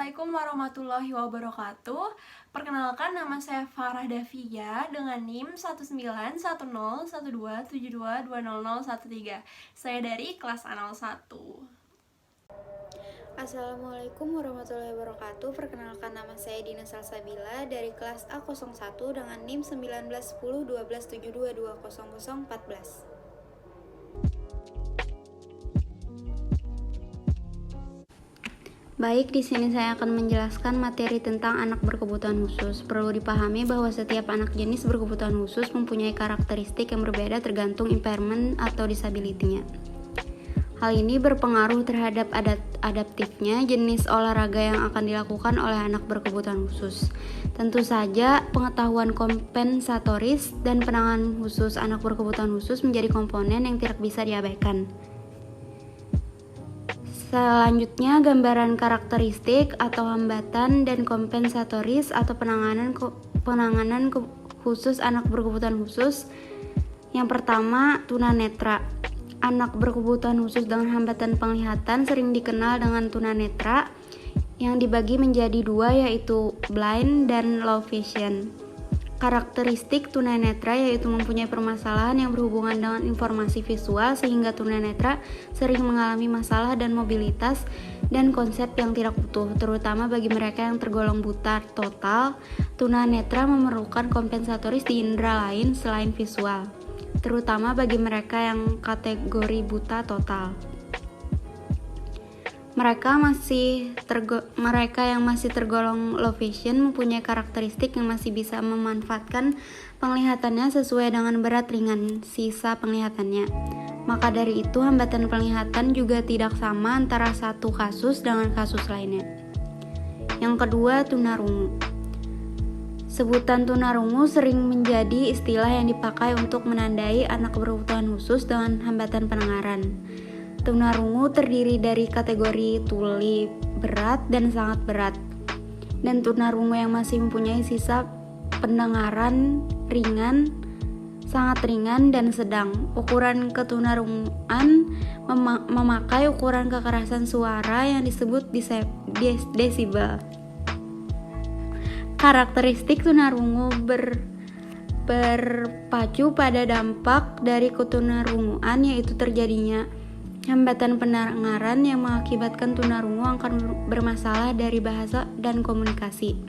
Assalamualaikum warahmatullahi wabarakatuh. Perkenalkan, nama saya Farah Davia dengan NIM 1910127220013. Saya dari kelas A01. Assalamualaikum warahmatullahi wabarakatuh. Perkenalkan, nama saya Dina Salsabila dari kelas A01 dengan NIM 19101272200014. Baik, di sini saya akan menjelaskan materi tentang anak berkebutuhan khusus. Perlu dipahami bahwa setiap anak jenis berkebutuhan khusus mempunyai karakteristik yang berbeda tergantung impairment atau disability-nya. Hal ini berpengaruh terhadap adaptifnya jenis olahraga yang akan dilakukan oleh anak berkebutuhan khusus. Tentu saja, pengetahuan kompensatoris dan penanganan khusus anak berkebutuhan khusus menjadi komponen yang tidak bisa diabaikan. Selanjutnya, gambaran karakteristik atau hambatan dan kompensatoris atau penanganan khusus anak berkebutuhan khusus. Yang pertama, tunanetra. Anak berkebutuhan khusus dengan hambatan penglihatan sering dikenal dengan tunanetra, yang dibagi menjadi dua, yaitu blind dan low vision. Karakteristik tunanetra yaitu mempunyai permasalahan yang berhubungan dengan informasi visual sehingga tunanetra sering mengalami masalah dan mobilitas dan konsep yang tidak utuh, terutama bagi mereka yang tergolong buta total. Tunanetra memerlukan kompensatoris di indera lain selain visual, terutama bagi mereka yang kategori buta total. Mereka yang masih tergolong low vision mempunyai karakteristik yang masih bisa memanfaatkan penglihatannya sesuai dengan berat ringan sisa penglihatannya. Maka dari itu, hambatan penglihatan juga tidak sama antara satu kasus dengan kasus lainnya. Yang kedua, tunarungu. Sebutan tunarungu sering menjadi istilah yang dipakai untuk menandai anak berkebutuhan khusus dengan hambatan pendengaran. Tunarungu terdiri dari kategori tuli, berat, dan sangat berat. Dan tunarungu yang masih mempunyai sisa pendengaran ringan, sangat ringan, dan sedang. Ukuran ketunarunguan memakai ukuran kekerasan suara yang disebut desibel. Karakteristik tunarungu berpacu pada dampak dari ketunarunguan, yaitu terjadinya hambatan pendengaran yang mengakibatkan tunarungu akan bermasalah dari bahasa dan komunikasi.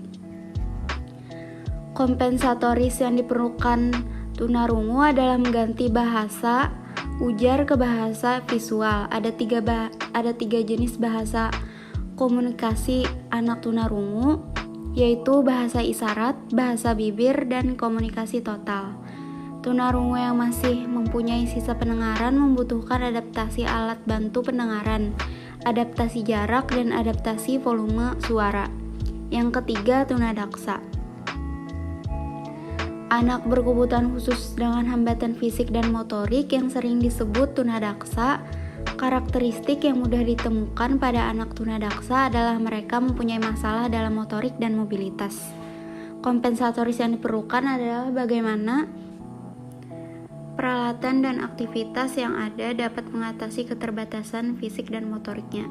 Kompensatoris yang diperlukan tunarungu adalah mengganti bahasa ujar ke bahasa visual. Ada tiga jenis bahasa komunikasi anak tunarungu, yaitu bahasa isyarat, bahasa bibir, dan komunikasi total. Tunarungu yang masih mempunyai sisa pendengaran membutuhkan adaptasi alat bantu pendengaran, adaptasi jarak, dan adaptasi volume suara. Yang ketiga, tunadaksa. Anak berkebutuhan khusus dengan hambatan fisik dan motorik yang sering disebut tunadaksa. Karakteristik yang mudah ditemukan pada anak tunadaksa adalah mereka mempunyai masalah dalam motorik dan mobilitas. Kompensatoris yang diperlukan adalah bagaimana peralatan dan aktivitas yang ada dapat mengatasi keterbatasan fisik dan motoriknya.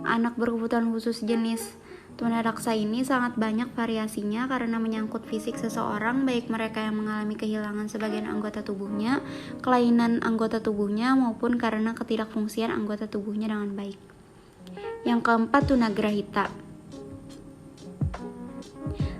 Anak berkebutuhan khusus jenis tunadaksa ini sangat banyak variasinya karena menyangkut fisik seseorang, baik mereka yang mengalami kehilangan sebagian anggota tubuhnya, kelainan anggota tubuhnya, maupun karena ketidakfungsian anggota tubuhnya dengan baik. Yang keempat, tunagrahita.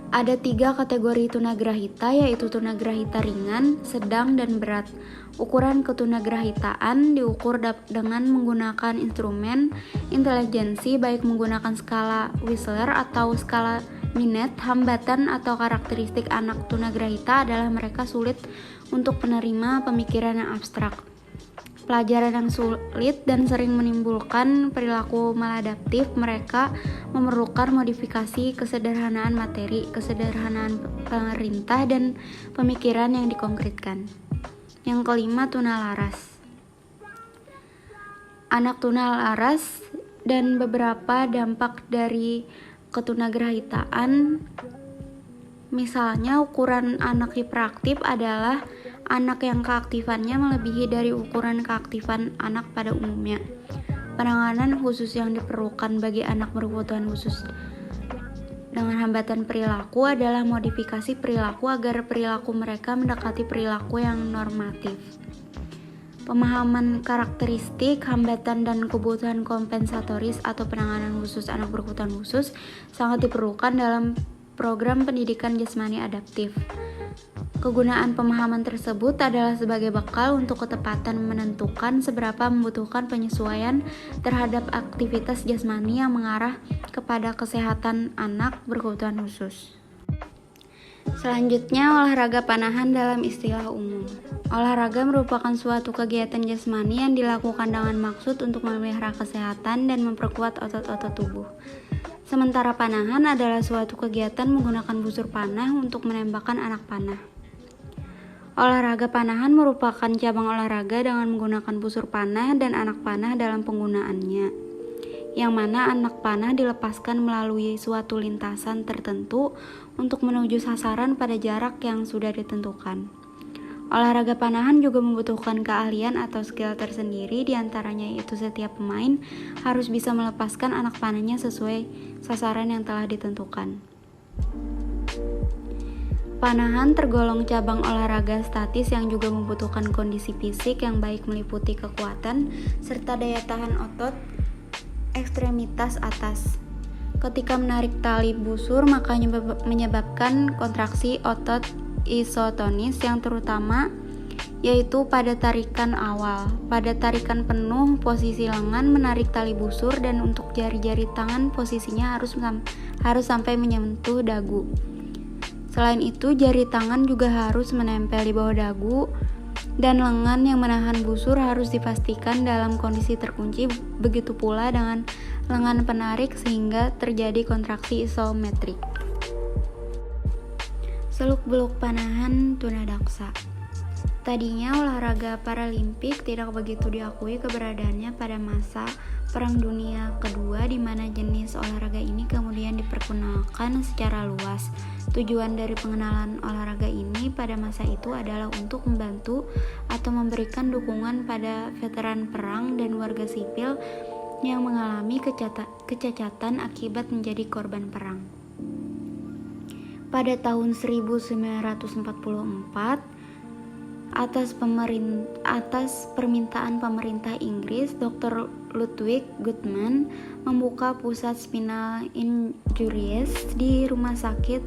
Ada 3 kategori tunagrahita, yaitu tunagrahita ringan, sedang, dan berat. Ukuran ketunagrahitaan diukur dengan menggunakan instrumen intelijensi, baik menggunakan skala Wechsler atau skala Binet. Hambatan atau karakteristik anak tunagrahita adalah mereka sulit untuk menerima pemikiran yang abstrak, pelajaran yang sulit, dan sering menimbulkan perilaku maladaptif. Mereka memerlukan modifikasi kesederhanaan materi, kesederhanaan pemerintah, dan pemikiran yang dikonkretkan. Yang kelima, tunalaras. Anak tunalaras dan beberapa dampak dari ketunagrahitaan. Misalnya, ukuran anak hiperaktif adalah anak yang keaktifannya melebihi dari ukuran keaktifan anak pada umumnya. Penanganan khusus yang diperlukan bagi anak berkebutuhan khusus dengan hambatan perilaku adalah modifikasi perilaku agar perilaku mereka mendekati perilaku yang normatif. Pemahaman karakteristik, hambatan, dan kebutuhan kompensatoris atau penanganan khusus anak berkebutuhan khusus sangat diperlukan dalam program pendidikan jasmani adaptif. Kegunaan pemahaman tersebut adalah sebagai bekal untuk ketepatan menentukan seberapa membutuhkan penyesuaian terhadap aktivitas jasmani yang mengarah kepada kesehatan anak berkebutuhan khusus. Selanjutnya, olahraga panahan dalam istilah umum. Olahraga merupakan suatu kegiatan jasmani yang dilakukan dengan maksud untuk memelihara kesehatan dan memperkuat otot-otot tubuh. Sementara panahan adalah suatu kegiatan menggunakan busur panah untuk menembakkan anak panah. Olahraga panahan merupakan cabang olahraga dengan menggunakan busur panah dan anak panah dalam penggunaannya, yang mana anak panah dilepaskan melalui suatu lintasan tertentu untuk menuju sasaran pada jarak yang sudah ditentukan. Olahraga panahan juga membutuhkan keahlian atau skill tersendiri, diantaranya yaitu setiap pemain harus bisa melepaskan anak panahnya sesuai sasaran yang telah ditentukan. Panahan tergolong cabang olahraga statis yang juga membutuhkan kondisi fisik yang baik meliputi kekuatan serta daya tahan otot ekstremitas atas. Ketika menarik tali busur maka menyebabkan kontraksi otot isotonis yang terutama yaitu pada tarikan awal. Pada tarikan penuh posisi lengan menarik tali busur dan untuk jari-jari tangan posisinya harus sampai menyentuh dagu. Selain itu, jari tangan juga harus menempel di bawah dagu dan lengan yang menahan busur harus dipastikan dalam kondisi terkunci, begitu pula dengan lengan penarik sehingga terjadi kontraksi isometrik. Seluk-beluk panahan tunadaksa. Tadinya olahraga Paralimpik tidak begitu diakui keberadaannya pada masa Perang Dunia Kedua, di mana jenis olahraga ini kemudian diperkenalkan secara luas. Tujuan dari pengenalan olahraga ini pada masa itu adalah untuk membantu atau memberikan dukungan pada veteran perang dan warga sipil yang mengalami kecacatan akibat menjadi korban perang. Pada tahun 1944, atas permintaan pemerintah Inggris, Dr. Ludwig Guttmann membuka pusat spinal injuries di Rumah Sakit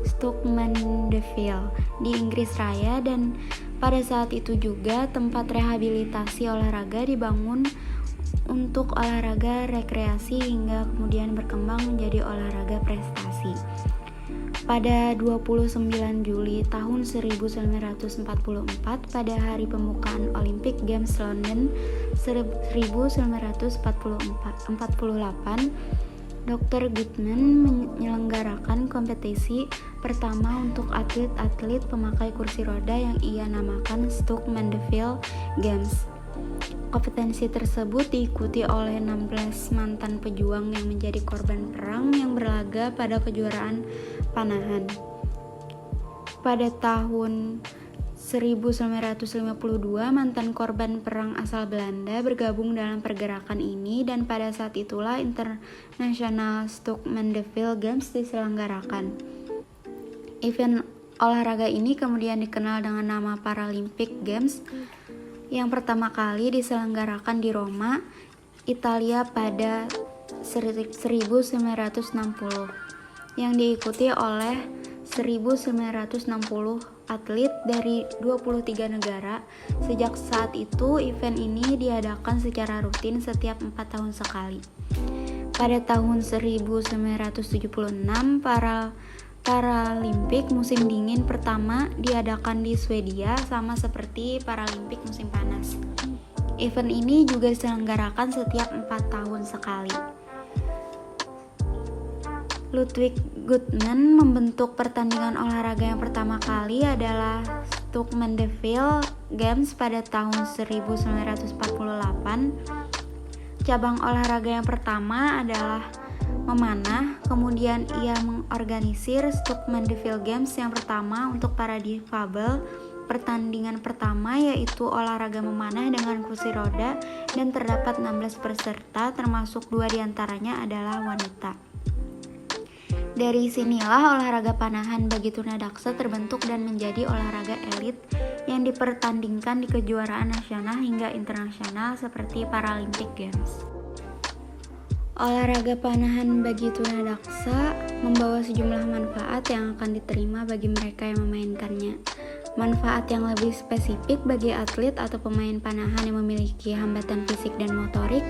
Stoke Mandeville di Inggris Raya, dan pada saat itu juga tempat rehabilitasi olahraga dibangun untuk olahraga rekreasi hingga kemudian berkembang menjadi olahraga prestasi. Pada 29 Juli tahun 1944, pada hari pembukaan Olympic Games London 1948, Dr. Guttmann menyelenggarakan kompetisi pertama untuk atlet-atlet pemakai kursi roda yang ia namakan Stoke Mandeville Games. Kompetensi tersebut diikuti oleh 16 mantan pejuang yang menjadi korban perang yang berlaga pada kejuaraan panahan. Pada tahun 1952, mantan korban perang asal Belanda bergabung dalam pergerakan ini, dan pada saat itulah International Stoke Mandeville Games diselenggarakan. Event olahraga ini kemudian dikenal dengan nama Paralympic Games, yang pertama kali diselenggarakan di Roma, Italia pada 1960, yang diikuti oleh 1960 atlet dari 23 negara. Sejak saat itu, event ini diadakan secara rutin setiap 4 tahun sekali. Pada tahun 1976, Paralimpik musim dingin pertama diadakan di Swedia, sama seperti Paralimpik musim panas. Event ini juga diselenggarakan setiap 4 tahun sekali. Ludwig Guttmann membentuk pertandingan olahraga yang pertama kali adalah Stoke Mandeville Games pada tahun 1948. Cabang olahraga yang pertama adalah memanah, kemudian ia mengorganisir Stoke Mandeville Games yang pertama untuk para difabel. Pertandingan pertama yaitu olahraga memanah dengan kursi roda, dan terdapat 16 peserta termasuk 2 diantaranya adalah wanita. Dari sinilah olahraga panahan bagi tunadaksa terbentuk dan menjadi olahraga elit yang dipertandingkan di kejuaraan nasional hingga internasional seperti Paralympic Games. Olahraga panahan bagi tunadaksa membawa sejumlah manfaat yang akan diterima bagi mereka yang memainkannya. Manfaat yang lebih spesifik bagi atlet atau pemain panahan yang memiliki hambatan fisik dan motorik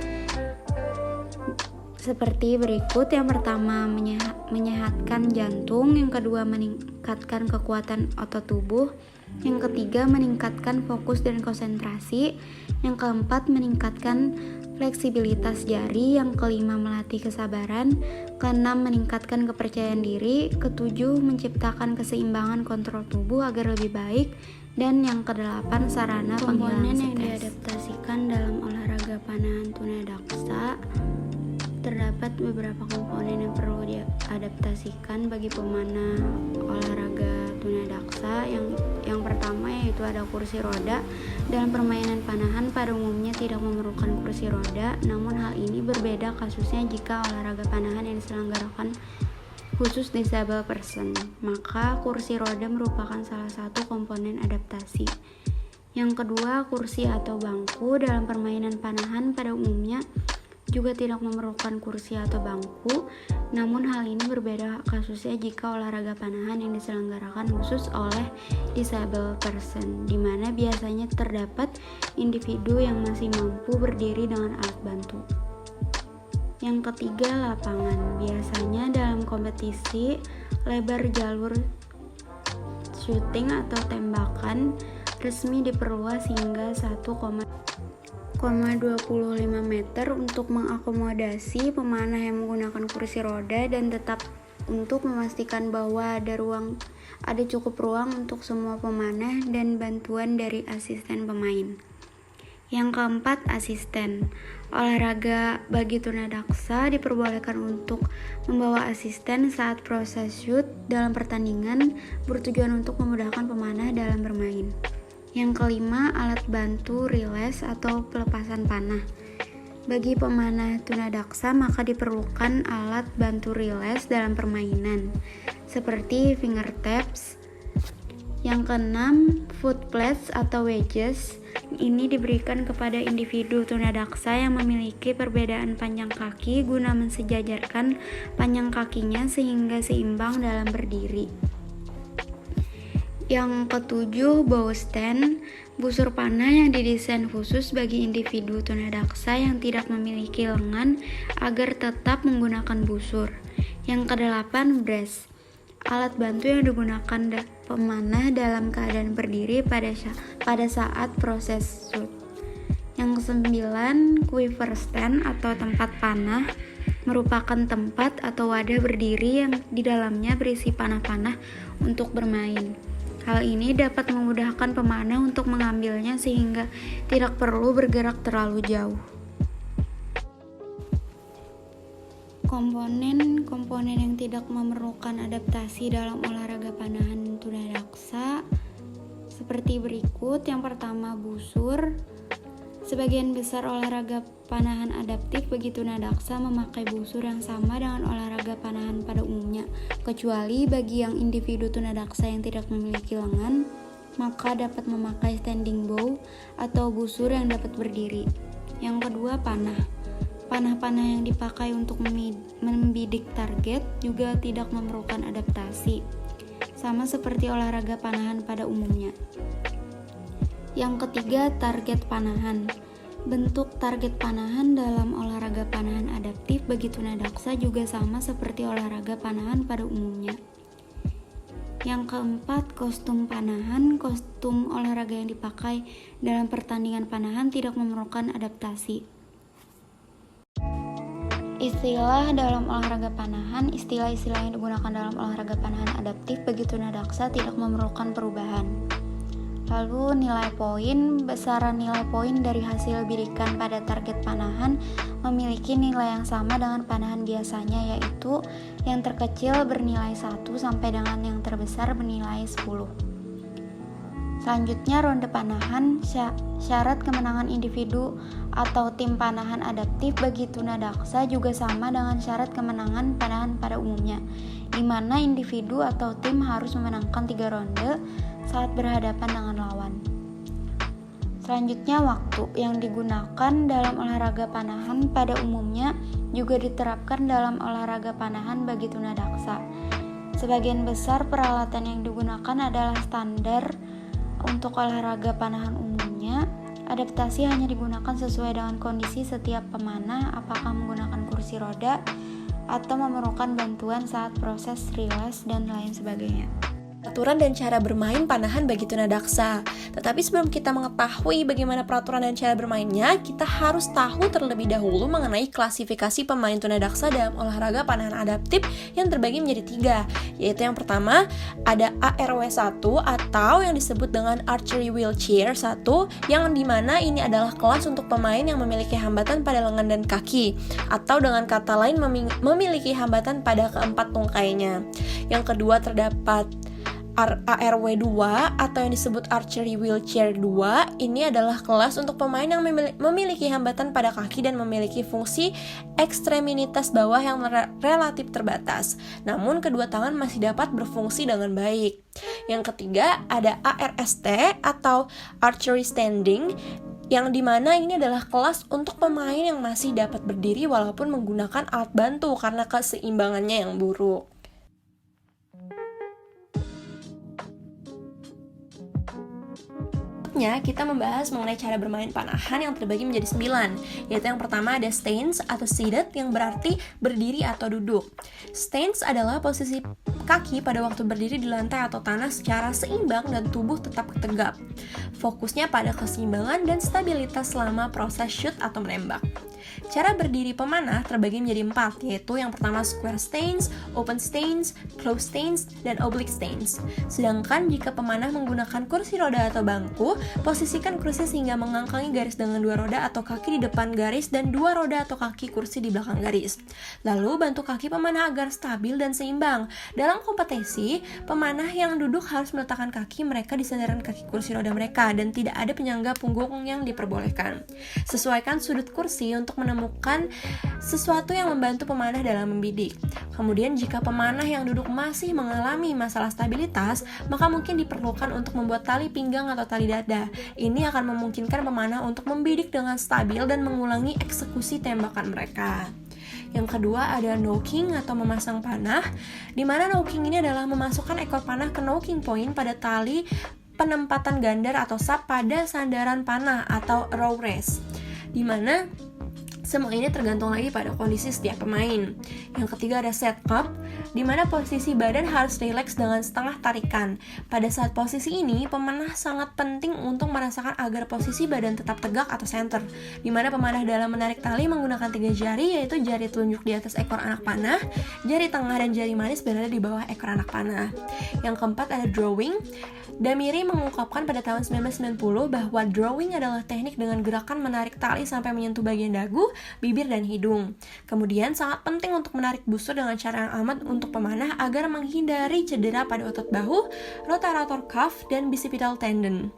seperti berikut. Yang pertama, menyehatkan jantung. Yang kedua, meningkatkan kekuatan otot tubuh. Yang ketiga, meningkatkan fokus dan konsentrasi. Yang keempat, meningkatkan fleksibilitas jari. Yang kelima, melatih kesabaran. Keenam, meningkatkan kepercayaan diri. Ketujuh, menciptakan keseimbangan kontrol tubuh agar lebih baik. Dan yang kedelapan, sarana penghilang stres. Komponen yang diadaptasikan dalam olahraga panahan tunadaksa. Terdapat beberapa komponen yang perlu diadaptasikan bagi pemanah olahraga tunadaksa. Yang pertama yaitu ada kursi roda. Dalam permainan panahan pada umumnya tidak memerlukan kursi roda, namun hal ini berbeda kasusnya jika olahraga panahan yang diselenggarakan khusus disabled person, maka kursi roda merupakan salah satu komponen adaptasi. Yang kedua, kursi atau bangku. Dalam permainan panahan pada umumnya juga tidak memerlukan kursi atau bangku, namun hal ini berbeda kasusnya jika olahraga panahan yang diselenggarakan khusus oleh disabled person, di mana biasanya terdapat individu yang masih mampu berdiri dengan alat bantu. Yang ketiga, lapangan. Biasanya dalam kompetisi, lebar jalur syuting atau tembakan resmi diperluas hingga 1,25 meter untuk mengakomodasi pemanah yang menggunakan kursi roda dan tetap untuk memastikan bahwa ada cukup ruang untuk semua pemanah dan bantuan dari asisten pemain. Yang keempat, asisten. Olahraga bagi tunadaksa diperbolehkan untuk membawa asisten saat proses shoot dalam pertandingan, bertujuan untuk memudahkan pemanah dalam bermain. Yang kelima, alat bantu riles atau pelepasan panah. Bagi pemanah tunadaksa maka diperlukan alat bantu riles dalam permainan seperti fingertips. Yang keenam, foot plates atau wedges. Ini diberikan kepada individu tunadaksa yang memiliki perbedaan panjang kaki guna mensejajarkan panjang kakinya sehingga seimbang dalam berdiri. Yang ketujuh, bow stand, busur panah yang didesain khusus bagi individu tunadaksa yang tidak memiliki lengan agar tetap menggunakan busur. Yang kedelapan, brace, alat bantu yang digunakan pemanah dalam keadaan berdiri pada saat proses shoot. Yang kesembilan, quiver stand atau tempat panah, merupakan tempat atau wadah berdiri yang di dalamnya berisi panah-panah untuk bermain. Hal ini dapat memudahkan pemanah untuk mengambilnya sehingga tidak perlu bergerak terlalu jauh. Komponen yang tidak memerlukan adaptasi dalam olahraga panahan tunadaksa seperti berikut. Yang pertama, busur. Sebagian besar olahraga panahan adaptif bagi tunadaksa memakai busur yang sama dengan olahraga panahan pada umumnya, kecuali bagi yang individu tunadaksa yang tidak memiliki lengan, maka dapat memakai standing bow atau busur yang dapat berdiri. Yang kedua, panah. Panah-panah yang dipakai untuk membidik target juga tidak memerlukan adaptasi, sama seperti olahraga panahan pada umumnya. Yang ketiga, target panahan. Bentuk target panahan dalam olahraga panahan adaptif bagi tunadaksa juga sama seperti olahraga panahan pada umumnya. Yang keempat, kostum panahan. Kostum olahraga yang dipakai dalam pertandingan panahan tidak memerlukan adaptasi. Istilah dalam olahraga panahan. Istilah-istilah yang digunakan dalam olahraga panahan adaptif bagi tunadaksa tidak memerlukan perubahan. Lalu nilai poin. Besaran nilai poin dari hasil bidikan pada target panahan memiliki nilai yang sama dengan panahan biasanya, yaitu yang terkecil bernilai 1 sampai dengan yang terbesar bernilai 10. Selanjutnya ronde panahan, syarat kemenangan individu atau tim panahan adaptif bagi tunadaksa juga sama dengan syarat kemenangan panahan pada umumnya, di mana individu atau tim harus memenangkan 3 ronde saat berhadapan dengan lawan. Selanjutnya waktu yang digunakan dalam olahraga panahan pada umumnya juga diterapkan dalam olahraga panahan bagi tunadaksa. Sebagian besar peralatan yang digunakan adalah standar untuk olahraga panahan umumnya. Adaptasi hanya digunakan sesuai dengan kondisi setiap pemanah, apakah menggunakan kursi roda atau memerlukan bantuan saat proses riles dan lain sebagainya. Aturan dan cara bermain panahan bagi tunadaksa. Tetapi sebelum kita mengetahui bagaimana peraturan dan cara bermainnya, kita harus tahu terlebih dahulu mengenai klasifikasi pemain tunadaksa dalam olahraga panahan adaptif yang terbagi menjadi 3, yaitu yang pertama ada ARW1 atau yang disebut dengan Archery Wheelchair 1, yang dimana ini adalah kelas untuk pemain yang memiliki hambatan pada lengan dan kaki, atau dengan kata lain memiliki hambatan pada keempat tungkainya. Yang kedua terdapat ARW2 atau yang disebut Archery Wheelchair 2. Ini adalah kelas untuk pemain yang memiliki hambatan pada kaki dan memiliki fungsi ekstremitas bawah yang relatif terbatas, namun kedua tangan masih dapat berfungsi dengan baik. Yang ketiga ada ARST atau Archery Standing, yang dimana ini adalah kelas untuk pemain yang masih dapat berdiri walaupun menggunakan alat bantu karena keseimbangannya yang buruk. Kita membahas mengenai cara bermain panahan yang terbagi menjadi 9, yaitu yang pertama ada stance atau seated, yang berarti berdiri atau duduk. Stance adalah posisi kaki pada waktu berdiri di lantai atau tanah secara seimbang dan tubuh tetap tegap. Fokusnya pada keseimbangan dan stabilitas selama proses shoot atau menembak. Cara berdiri pemanah terbagi menjadi 4, yaitu yang pertama square stance, open stance, closed stance, dan oblique stance. Sedangkan jika pemanah menggunakan kursi roda atau bangku, posisikan kursi sehingga mengangkangi garis dengan 2 roda atau kaki di depan garis dan 2 roda atau kaki kursi di belakang garis. Lalu bantu kaki pemanah agar stabil dan seimbang. Dalam kompetisi, pemanah yang duduk harus meletakkan kaki mereka di sandaran kaki kursi roda mereka dan tidak ada penyangga punggung yang diperbolehkan. Sesuaikan sudut kursi untuk menemukan sesuatu yang membantu pemanah dalam membidik. Kemudian jika pemanah yang duduk masih mengalami masalah stabilitas, maka mungkin diperlukan untuk membuat tali pinggang atau tali dada. Ini akan memungkinkan pemanah untuk membidik dengan stabil dan mengulangi eksekusi tembakan mereka. Yang kedua ada knocking atau memasang panah, di mana knocking ini adalah memasukkan ekor panah ke knocking point pada tali penempatan gandar atau sap pada sandaran panah atau row race, di mana semua ini tergantung lagi pada kondisi setiap pemain. Yang ketiga ada setup, di mana posisi badan harus rileks dengan setengah tarikan. Pada saat posisi ini, pemanah sangat penting untuk merasakan agar posisi badan tetap tegak atau center, di mana pemanah dalam menarik tali menggunakan 3 jari, yaitu jari telunjuk di atas ekor anak panah, jari tengah dan jari manis berada di bawah ekor anak panah. Yang keempat ada drawing. Damiri mengungkapkan pada tahun 1990 bahwa drawing adalah teknik dengan gerakan menarik tali sampai menyentuh bagian dagu, bibir, dan hidung. Kemudian sangat penting untuk menarik busur dengan cara yang aman untuk pemanah agar menghindari cedera pada otot bahu, rotator cuff, dan bicipital tendon.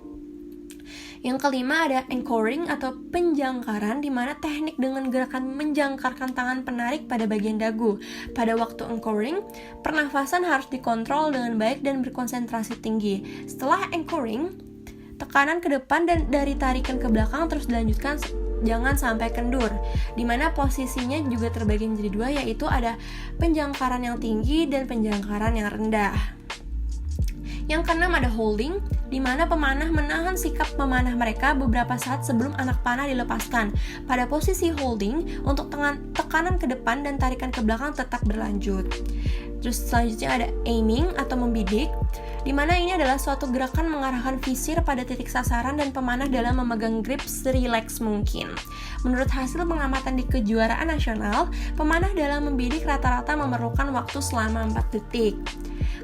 Yang kelima ada anchoring atau penjangkaran, di mana teknik dengan gerakan menjangkarkan tangan penarik pada bagian dagu. Pada waktu anchoring, pernafasan harus dikontrol dengan baik dan berkonsentrasi tinggi. Setelah anchoring, tekanan ke depan dan dari tarikan ke belakang terus dilanjutkan, jangan sampai kendur, di mana posisinya juga terbagi menjadi 2, yaitu ada penjangkaran yang tinggi dan penjangkaran yang rendah. Yang keenam ada holding, di mana pemanah menahan sikap memanah mereka beberapa saat sebelum anak panah dilepaskan. Pada posisi holding, untuk tekanan ke depan dan tarikan ke belakang tetap berlanjut. Terus selanjutnya ada aiming atau membidik, di mana ini adalah suatu gerakan mengarahkan visir pada titik sasaran dan pemanah dalam memegang grip serileks mungkin. Menurut hasil pengamatan di kejuaraan nasional, pemanah dalam membidik rata-rata memerlukan waktu selama 4 detik.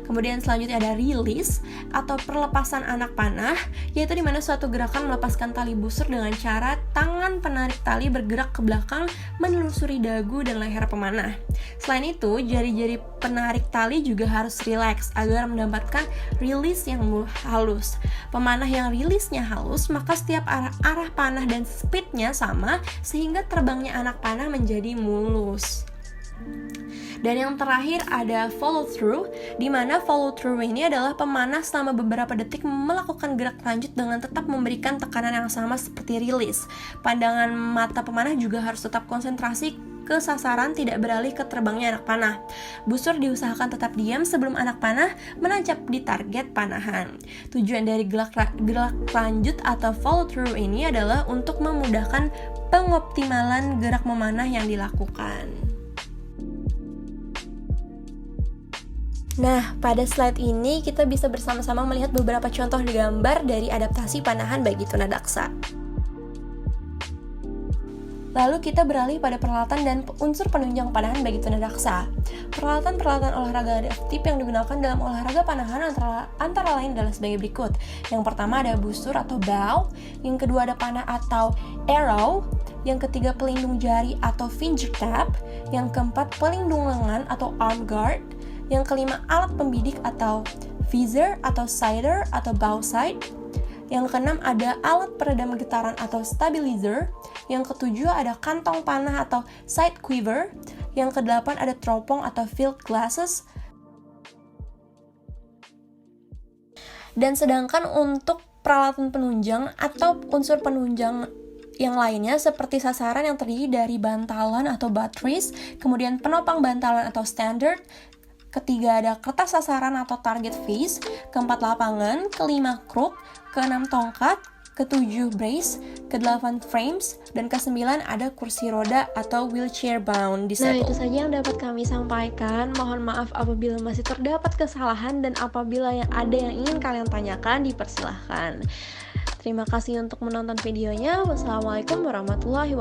Kemudian selanjutnya ada release atau perlepasan anak panah, yaitu di mana suatu gerakan melepaskan tali busur dengan cara tangan penarik tali bergerak ke belakang menelusuri dagu dan leher pemanah. Selain itu, jari-jari penarik tali juga harus rileks agar mendapatkan rilis yang halus. Pemanah yang rilisnya halus, maka setiap arah panah dan speednya sama sehingga terbangnya anak panah menjadi mulus. Dan yang terakhir ada follow through, di mana follow through ini adalah pemanah selama beberapa detik melakukan gerak lanjut dengan tetap memberikan tekanan yang sama seperti rilis. Pandangan mata pemanah juga harus tetap konsentrasi ke sasaran, tidak beralih ke terbangnya anak panah. Busur diusahakan tetap diam sebelum anak panah menancap di target panahan. Tujuan dari gerak lanjut atau follow through ini adalah untuk memudahkan pengoptimalan gerak memanah yang dilakukan. Nah, pada slide ini kita bisa bersama-sama melihat beberapa contoh gambar dari adaptasi panahan bagi tunadaksa. Lalu kita beralih pada peralatan dan unsur penunjang panahan bagi tunadaksa. Peralatan-peralatan olahraga adaptif yang digunakan dalam olahraga panahan antara lain adalah sebagai berikut. Yang pertama ada busur atau bow, yang kedua ada panah atau arrow, yang ketiga pelindung jari atau finger tap, yang keempat pelindung lengan atau arm guard, yang kelima alat pembidik atau visor atau sighter atau bow sight. Yang keenam ada alat peredam getaran atau stabilizer. Yang ketujuh ada kantong panah atau side quiver. Yang kedelapan ada teropong atau field glasses. Dan sedangkan untuk peralatan penunjang atau unsur penunjang yang lainnya seperti sasaran yang terdiri dari bantalan atau buttress, kemudian penopang bantalan atau standard, ketiga ada kertas sasaran atau target face, keempat lapangan, kelima crook, keenam tongkat, ketujuh brace, kedelapan frames, dan kesembilan ada kursi roda atau wheelchair bound disabled. Nah, itu saja yang dapat kami sampaikan. Mohon maaf apabila masih terdapat kesalahan dan apabila ada yang ingin kalian tanyakan, dipersilahkan. Terima kasih untuk menonton videonya. Wassalamualaikum warahmatullahi wabarakatuh.